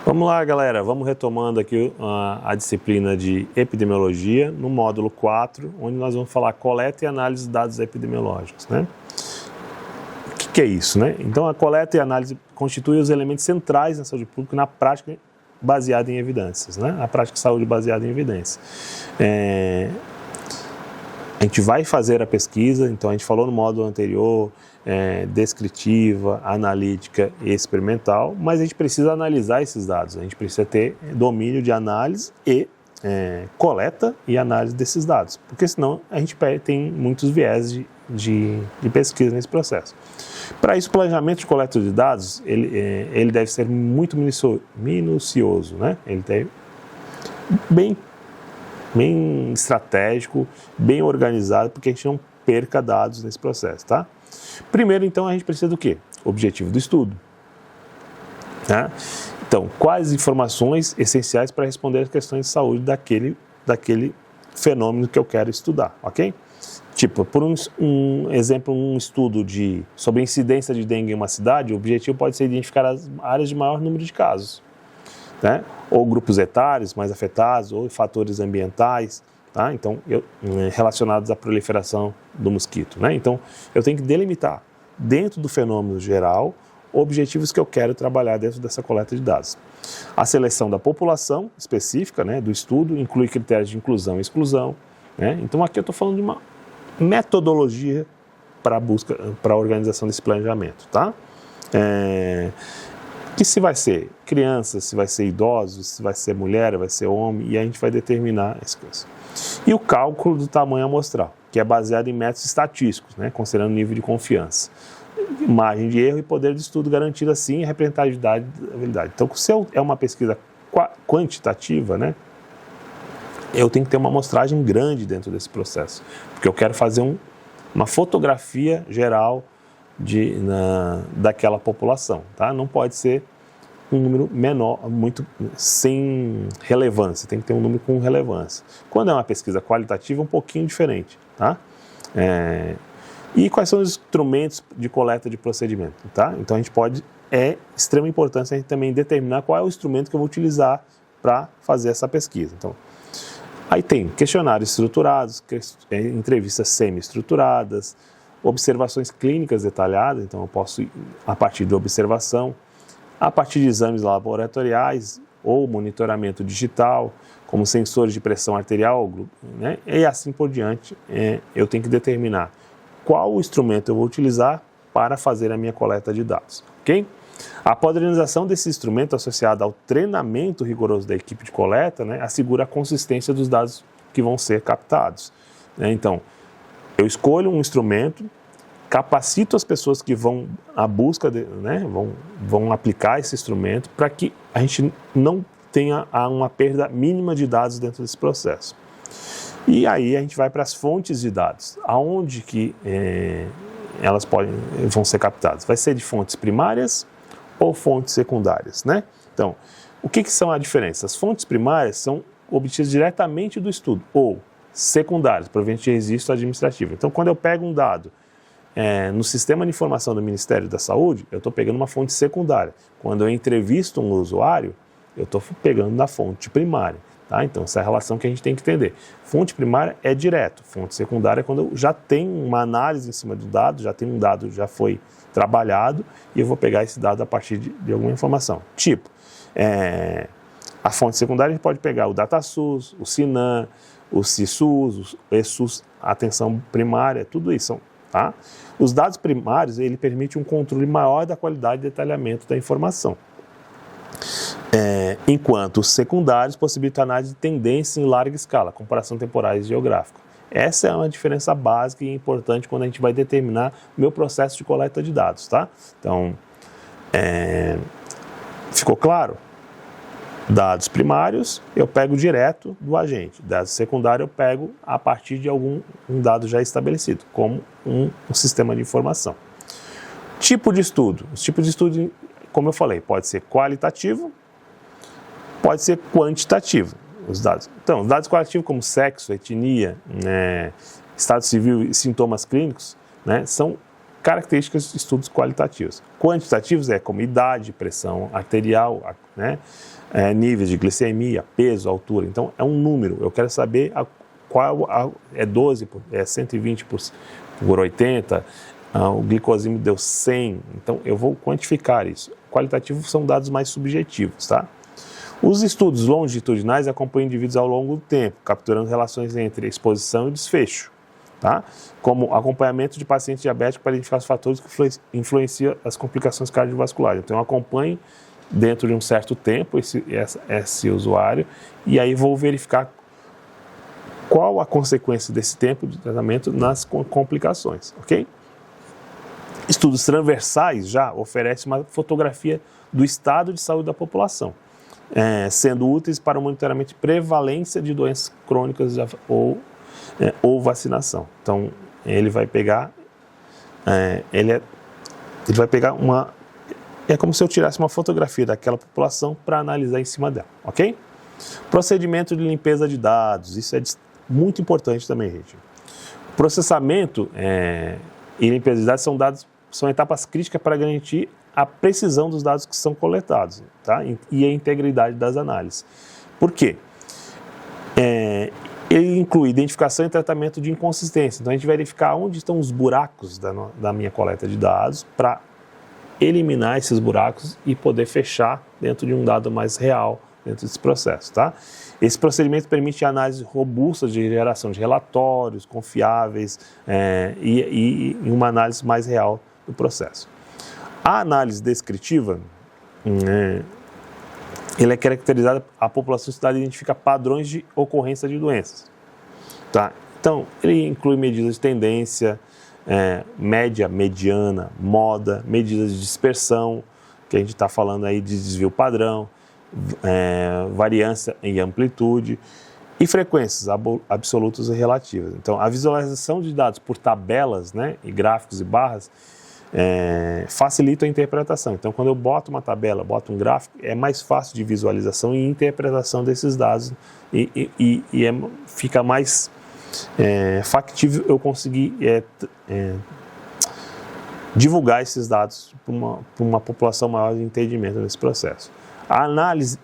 Vamos lá, galera, vamos retomando aqui a disciplina de epidemiologia no módulo 4, onde nós vamos falar coleta e análise de dados epidemiológicos, né? O que é isso, né? Então, a coleta e a análise constituem os elementos centrais na saúde pública na prática baseada em evidências, né? A prática de saúde baseada em evidências. A gente vai fazer a pesquisa, então a gente falou no módulo anterior, descritiva, analítica e experimental, mas a gente precisa analisar esses dados, a gente precisa ter domínio de análise e coleta e análise desses dados, porque senão a gente tem muitos viés de pesquisa nesse processo. Para isso, o planejamento de coleta de dados, ele deve ser muito minucioso, né? Ele deve bem estratégico, bem organizado, porque a gente não perca dados nesse processo, tá? Primeiro, então, a gente precisa do quê? Objetivo do estudo. Tá? Então, quais informações essenciais para responder às questões de saúde daquele fenômeno que eu quero estudar, ok? Tipo, por um exemplo, um estudo sobre a incidência de dengue em uma cidade, o objetivo pode ser identificar as áreas de maior número de casos, né? Ou grupos etários mais afetados, ou fatores ambientais, tá? Então, relacionados à proliferação do mosquito, né? Então, eu tenho que delimitar, dentro do fenômeno geral, objetivos que eu quero trabalhar dentro dessa coleta de dados. A seleção da população específica, né, do estudo, inclui critérios de inclusão e exclusão, né? Então, aqui eu estou falando de uma metodologia para a organização desse planejamento, tá? Que se vai ser criança, se vai ser idoso, se vai ser mulher, vai ser homem, e a gente vai determinar as coisas. E o cálculo do tamanho amostral, que é baseado em métodos estatísticos, né, considerando nível de confiança, margem de erro e poder de estudo garantido assim, representatividade da habilidade. Então, se é uma pesquisa quantitativa, né, eu tenho que ter uma amostragem grande dentro desse processo, porque eu quero fazer uma fotografia geral daquela população, tá? Não pode ser um número menor, muito sem relevância, tem que ter um número com relevância. Quando é uma pesquisa qualitativa, é um pouquinho diferente, tá? E quais são os instrumentos de coleta de procedimento, tá? Então, é extrema importância a gente também determinar qual é o instrumento que eu vou utilizar para fazer essa pesquisa. Então, aí tem questionários estruturados, entrevistas semi-estruturadas, observações clínicas detalhadas, então eu posso, a partir de observação, a partir de exames laboratoriais ou monitoramento digital, como sensores de pressão arterial, né, e assim por diante, eu tenho que determinar qual instrumento eu vou utilizar para fazer a minha coleta de dados, ok? A padronização desse instrumento associado ao treinamento rigoroso da equipe de coleta, né, assegura a consistência dos dados que vão ser captados, né? Então, eu escolho um instrumento, capacito as pessoas que vão à busca, né, vão aplicar esse instrumento para que a gente não tenha uma perda mínima de dados dentro desse processo. E aí a gente vai para as fontes de dados, aonde que elas vão ser captadas. Vai ser de fontes primárias ou fontes secundárias, né? Então, o que são a diferença? As fontes primárias são obtidas diretamente do estudo, ou secundárias, provenientes de registro administrativo. Então, quando eu pego um dado no sistema de informação do Ministério da Saúde, eu estou pegando uma fonte secundária. Quando eu entrevisto um usuário, eu estou pegando na fonte primária. Tá? Então, essa é a relação que a gente tem que entender. Fonte primária é direto, fonte secundária é quando eu já tenho uma análise em cima do dado, já tem um dado, já foi trabalhado, e eu vou pegar esse dado a partir de alguma informação. Tipo, a fonte secundária a gente pode pegar o DataSUS, o SINAM, o CISUS, o ESUS, a atenção primária, tudo isso. Tá? Os dados primários, ele permite um controle maior da qualidade e detalhamento da informação. Enquanto os secundários possibilitam análise de tendência em larga escala, comparação temporal e geográfica. Essa é uma diferença básica e importante quando a gente vai determinar o meu processo de coleta de dados, tá? Então, ficou claro? Dados primários eu pego direto do agente, dados secundários eu pego a partir de um dado já estabelecido, como um sistema de informação. Tipo de estudo. Os tipos de estudo, como eu falei, pode ser qualitativo, pode ser quantitativo, os dados. Então, os dados qualitativos como sexo, etnia, estado civil e sintomas clínicos, né, são características de estudos qualitativos. Quantitativos é como idade, pressão arterial, né? Níveis de glicemia, peso, altura. Então, é um número. Eu quero saber é 12, é 120 por 80, o glicosímetro deu 100. Então, eu vou quantificar isso. Qualitativos são dados mais subjetivos, tá? Os estudos longitudinais acompanham indivíduos ao longo do tempo, capturando relações entre exposição e desfecho, tá? Como acompanhamento de paciente diabético para identificar os fatores que influenciam as complicações cardiovasculares. Então, eu acompanho dentro de um certo tempo esse usuário e aí vou verificar qual a consequência desse tempo de tratamento nas complicações, ok? Estudos transversais já oferecem uma fotografia do estado de saúde da população, sendo úteis para o monitoramento de prevalência de doenças crônicas ou vacinação. Então, ele vai pegar uma... É como se eu tirasse uma fotografia daquela população para analisar em cima dela, ok? Procedimento de limpeza de dados, isso é muito importante também, gente. Processamento e limpeza de dados são etapas críticas para garantir a precisão dos dados que são coletados, tá? E a integridade das análises. Por quê? Ele inclui identificação e tratamento de inconsistência. Então, a gente vai verificar onde estão os buracos da minha coleta de dados para eliminar esses buracos e poder fechar dentro de um dado mais real dentro desse processo, tá? Esse procedimento permite análise robusta de geração de relatórios confiáveis e uma análise mais real do processo. A análise descritiva, ele é caracterizada, a população estudada identifica padrões de ocorrência de doenças, tá? Então, ele inclui medidas de tendência, média, mediana, moda, medidas de dispersão, que a gente está falando aí de desvio padrão, variância em amplitude e frequências absolutas e relativas. Então, a visualização de dados por tabelas, né, e gráficos e barras facilita a interpretação. Então, quando eu boto uma tabela, boto um gráfico, é mais fácil de visualização e interpretação desses dados fica mais factível eu conseguir divulgar esses dados para uma população maior de entendimento nesse processo. A análise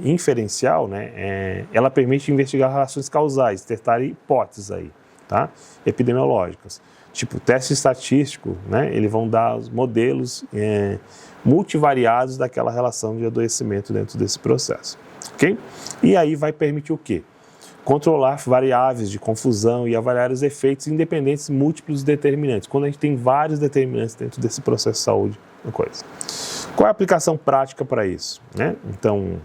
inferencial, né, ela permite investigar relações causais, testar hipóteses aí, tá? Epidemiológicas. Tipo, teste estatístico, né, eles vão dar os modelos multivariados daquela relação de adoecimento dentro desse processo, ok? E aí vai permitir o quê? Controlar variáveis de confusão e avaliar os efeitos independentes múltiplos determinantes, quando a gente tem vários determinantes dentro desse processo de saúde. Coisa. Qual é a aplicação prática para isso, né? Então,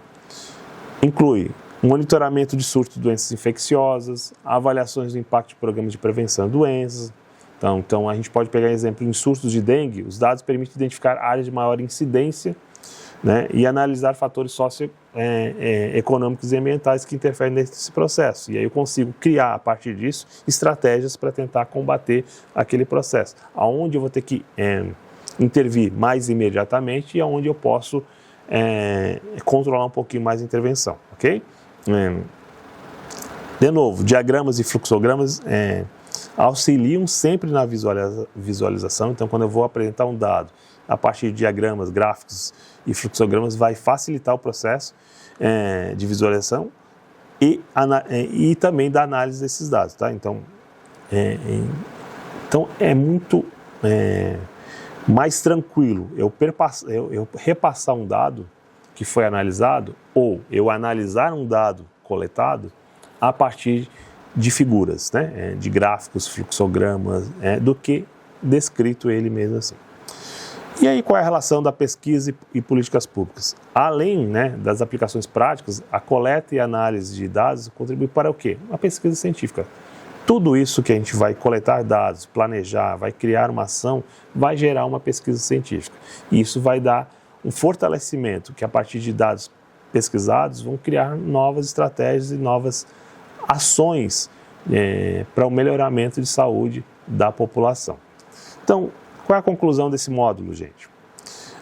inclui monitoramento de surto de doenças infecciosas, avaliações do impacto de programas de prevenção de doenças. Então, a gente pode pegar exemplo em surtos de dengue, os dados permitem identificar áreas de maior incidência, né, e analisar fatores socioeconômicos e ambientais que interferem nesse processo. E aí eu consigo criar, a partir disso, estratégias para tentar combater aquele processo. Aonde eu vou ter que intervir mais imediatamente e aonde eu posso controlar um pouquinho mais a intervenção, ok? De novo, diagramas e fluxogramas auxiliam sempre na visualização. Então, quando eu vou apresentar um dado a partir de diagramas, gráficos e fluxogramas, vai facilitar o processo de visualização e também da análise desses dados, tá? Então é muito mais tranquilo eu repassar um dado que foi analisado ou eu analisar um dado coletado a partir de figuras, né, de gráficos, fluxogramas, do que descrito ele mesmo assim. E aí, qual é a relação da pesquisa e políticas públicas? Além, né, das aplicações práticas, a coleta e análise de dados contribui para o quê? Uma pesquisa científica. Tudo isso que a gente vai coletar dados, planejar, vai criar uma ação, vai gerar uma pesquisa científica. E isso vai dar um fortalecimento que, a partir de dados pesquisados, vão criar novas estratégias e novas ações para o melhoramento de saúde da população. Então, qual é a conclusão desse módulo, gente?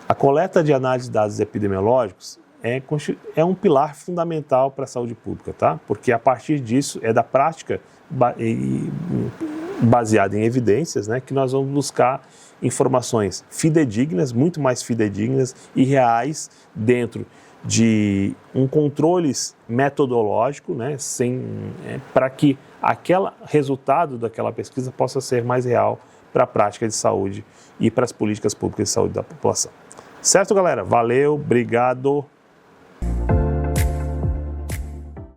A coleta de análise de dados epidemiológicos é um pilar fundamental para a saúde pública, tá? Porque a partir disso é da prática baseada em evidências, né, que nós vamos buscar informações fidedignas, muito mais fidedignas e reais dentro de um controle metodológico, né, para que aquele resultado daquela pesquisa possa ser mais real para a prática de saúde e para as políticas públicas de saúde da população. Certo, galera? Valeu, obrigado.